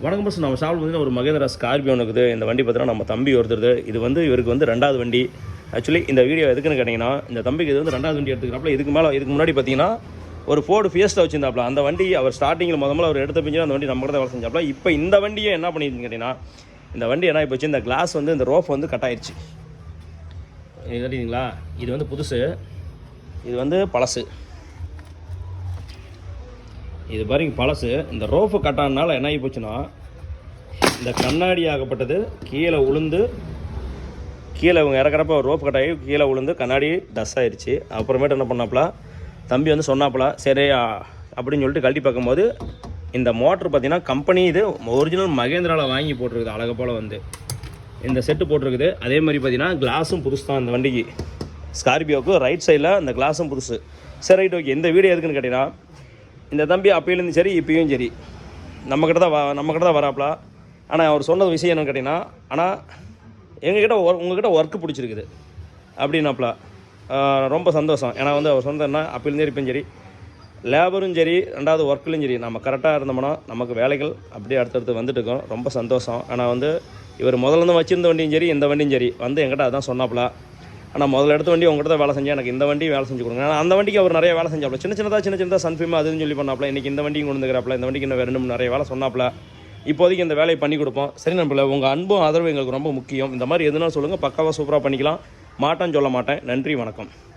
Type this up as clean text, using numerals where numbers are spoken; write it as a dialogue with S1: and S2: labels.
S1: வணக்கம் பஸ். நம்ம சாப்பிட பார்த்தீங்கன்னா ஒரு மகேந்திரா ஸ்கார்பியோ இருக்குது. இந்த வண்டி பார்த்தீங்கன்னா நம்ம தம்பி ஒருத்தருது. இது வந்து இவருக்கு வந்து 2வது வண்டி. ஆக்சுவலி இந்த வீடியோ எதுக்குன்னு கேட்டிங்கன்னா, இந்த தம்பிக்கு இது வந்து 2வது வண்டி எடுத்துக்கிறாப்புல. இதுக்கு முன்னாடி பார்த்தீங்கன்னா ஒரு ஃபோர்டு ஃபியஸ்டா வச்சிருந்தாப்புல. அந்த வண்டி அவர் ஸ்டார்டிங்கில் முதல்ல அவர் எடுத்த பிஞ்சு அந்த வண்டி நம்ம கூட வேலை செஞ்சாப்புல. இப்போ இந்த வண்டியை என்ன பண்ணியிருக்குன்னு கேட்டிங்கன்னா, இந்த வண்டி என்ன போச்சு, இந்த கிளாஸ் வந்து இந்த ரோஃப் வந்து கட் ஆயிடுச்சு. கேட்டீங்களா? இது வந்து புதுசு, இது வந்து பழசு. இது பாருங்க பழசு. இந்த ரோஃபு கட்டானால என்ன ஆகி போச்சுன்னா, இந்த கண்ணாடி ஆகப்பட்டது கீழே உளுந்து, கீழே இவங்க இறக்குறப்ப ரோப் கட்டாகி கீழே உளுந்து கண்ணாடி டஸ் ஆயிடுச்சு. அப்புறமேட்டு என்ன பண்ணாப்புல, தம்பி வந்து சொன்னாப்புல, சரி அப்படின்னு சொல்லிட்டு கழட்டி பார்க்கும்போது இந்த மோட்ரு பார்த்தீங்கன்னா கம்பெனி இது ஒரிஜினல் மகேந்திராவில் வாங்கி போட்டிருக்குது. அழகை போல் வந்து இந்த செட்டு போட்டிருக்குது. அதே மாதிரி பார்த்தீங்கன்னா கிளாஸும் புதுசு தான் இந்த வண்டிக்கு. ஸ்கார்பியோவுக்கு ரைட் சைடில் இந்த கிளாஸும் புதுசு. சரி, ரைட், ஓகே. இந்த வீடியோ எதுக்குன்னு கேட்டிங்கன்னா, இந்த தம்பி அப்பையிலேருந்து சரி இப்பயும் சரி நம்மக்கிட்ட தான் வராப்புல. ஆனால் அவர் சொன்னது விஷயம் என்னன்னு கேட்டிங்கன்னா, ஆனால் எங்ககிட்ட உங்ககிட்ட ஒர்க்கு பிடிச்சிருக்குது அப்படின்னாப்புல. ரொம்ப சந்தோஷம். ஏன்னா வந்து அவர் சொன்னது என்ன, அப்பையிலேருந்து இப்பயும் சரி லேபரும் சரி 2வது ஒர்க்லையும் சரி நம்ம கரெக்டாக இருந்தோம்னா நமக்கு வேலைகள் அப்படியே அடுத்தடுத்து வந்துட்டு இருக்கோம். ரொம்ப சந்தோஷம். ஆனால் வந்து இவர் முதல்ல வச்சுருந்த வண்டியும் சரி இந்த வண்டியும் சரி வந்து என்கிட்ட அதான் சொன்னாப்புல. ஆனால் முதல்ல எடுத்த வண்டி உங்கள்கிட்ட தான் வேலை செஞ்சேன், எனக்கு இந்த வண்டி வேலை செஞ்சு கொடுங்க. ஆனால் அந்த வண்டிக்கு அவர் நிறைய வேலை செஞ்சாப்புல. சின்ன சின்னதாக சன்ஃபீம் அதுன்னு சொல்லி பண்ணாப்புல. இன்றைக்கி இந்த வண்டியும் கொண்டு வந்துக்கிறாப்புல. இந்த வண்டிக்கு இன்னும் 2 நிறைய வேலை சொன்னாப்புல. இப்போதைக்கு இந்த வேலையை பண்ணி கொடுப்போம். சரி நண்பர்களே, உங்கள் அன்பும் ஆதரவு எங்களுக்கு ரொம்ப முக்கியம். இந்த மாதிரி எதுனா சொல்லுங்கள், பக்காவாக சூப்பராக பண்ணிக்கலாம். மாட்டேன்னு சொல்ல மாட்டேன். நன்றி, வணக்கம்.